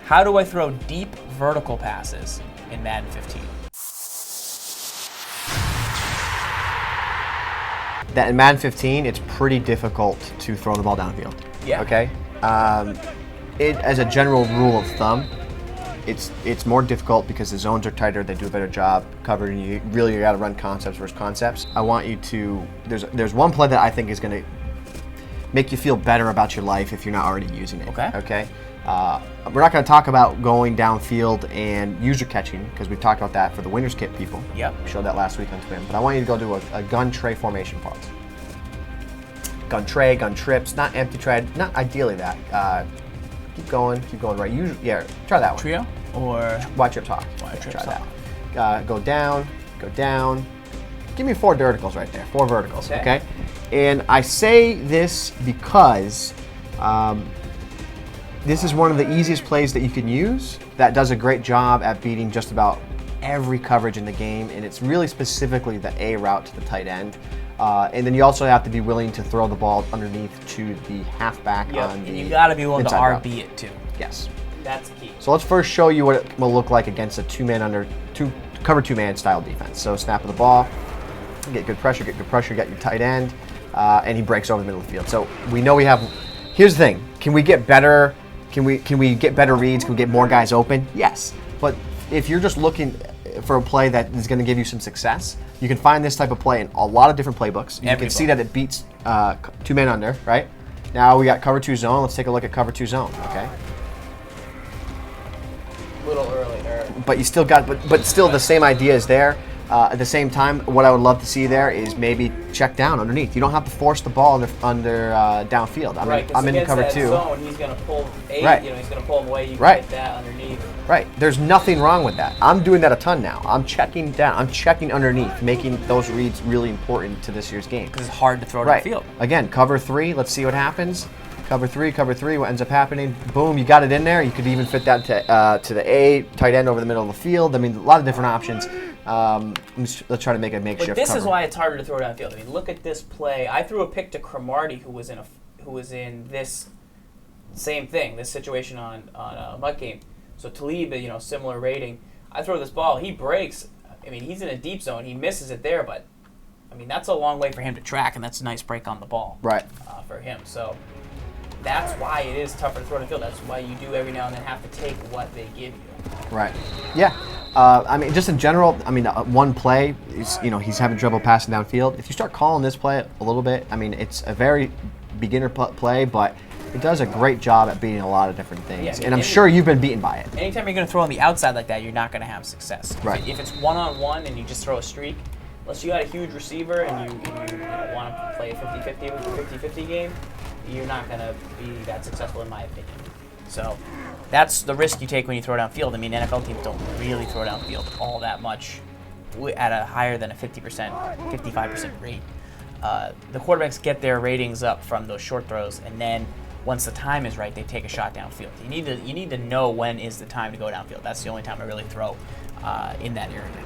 How do I throw deep vertical passes in Madden 15? That in Madden 15, it's pretty difficult to throw the ball downfield. Yeah. Okay. As a general rule of thumb, it's more difficult because the zones are tighter. They do a better job covering you. Really, you got to run concepts versus concepts. I want you to. There's one play that I think is going to make you feel better about your life if you're not already using it. Okay. Okay. We're not going to talk about going downfield and user catching because we've talked about that for the winner's kit people. Yep. We showed that last week on Twin. But I want you to go do a gun tray formation pause. Gun tray, gun trips, not empty tray, not ideally that. Keep going, right. Yeah, try that one. Trio or Watch your talk. Try that. Go down. Give me 4 verticals right there. 4 verticals, okay? And I say this because this is one of the easiest plays that you can use that does a great job at beating just about every coverage in the game, and it's really specifically the A route to the tight end. And then you also have to be willing to throw the ball underneath to the halfback on the and you got to be willing to RB route. It too. Yes. That's key. So let's first show you what it will look like against a cover 2-man style defense. So snap of the ball, get good pressure, you got your tight end, and he breaks over the middle of the field. So we know we have. Here's the thing: can we get better? Can we get better reads? Can we get more guys open? Yes. But if you're just looking for a play that is going to give you some success, you can find this type of play in a lot of different playbooks. You can see that it beats 2 men under, right? Now we got cover 2 zone. Let's take a look at cover 2 zone, okay? A little early there. But you still got, but still the same idea is there. At the same time, what I would love to see there is maybe check down underneath. You don't have to force the ball under downfield. I'm in cover 2. Zone, he's going to pull he's going to pull him away. You can get that underneath. Right. There's nothing wrong with that. I'm doing that a ton now. I'm checking down. I'm checking underneath, making those reads really important to this year's game. Because it's hard to throw downfield. Again, cover 3. Let's see what happens. Cover 3. What ends up happening? Boom, you got it in there. You could even fit that to the A, tight end over the middle of the field. I mean, a lot of different options. Let's try to make a makeshift But this cover. is why it's harder to throw downfield. I mean, look at this play. I threw a pick to Cromartie, who was in this same thing, this situation on a Mutt game. So Talib, similar rating. I throw this ball, he breaks. I mean, he's in a deep zone. He misses it there, but I mean, that's a long way for him to track, and that's a nice break on the ball. Right. For him. So that's why it is tougher to throw downfield. That's why you do every now and then have to take what they give you. Right. Yeah. I mean, just in general, one play is, he's having trouble passing downfield. If you start calling this play a little bit, I mean, it's a very beginner play, but it does a great job at beating a lot of different things. Yeah, and I'm sure you've been beaten by it. Anytime you're going to throw on the outside like that, you're not going to have success. Right. If it's one-on-one and you just throw a streak, unless you got a huge receiver and you want to play a 50-50 game, you're not going to be that successful in my opinion. So that's the risk you take when you throw downfield. I mean, NFL teams don't really throw downfield all that much at a higher than a 50%, 55% rate. The quarterbacks get their ratings up from those short throws, and then once the time is right, they take a shot downfield. You need to know when is the time to go downfield. That's the only time I really throw in that area.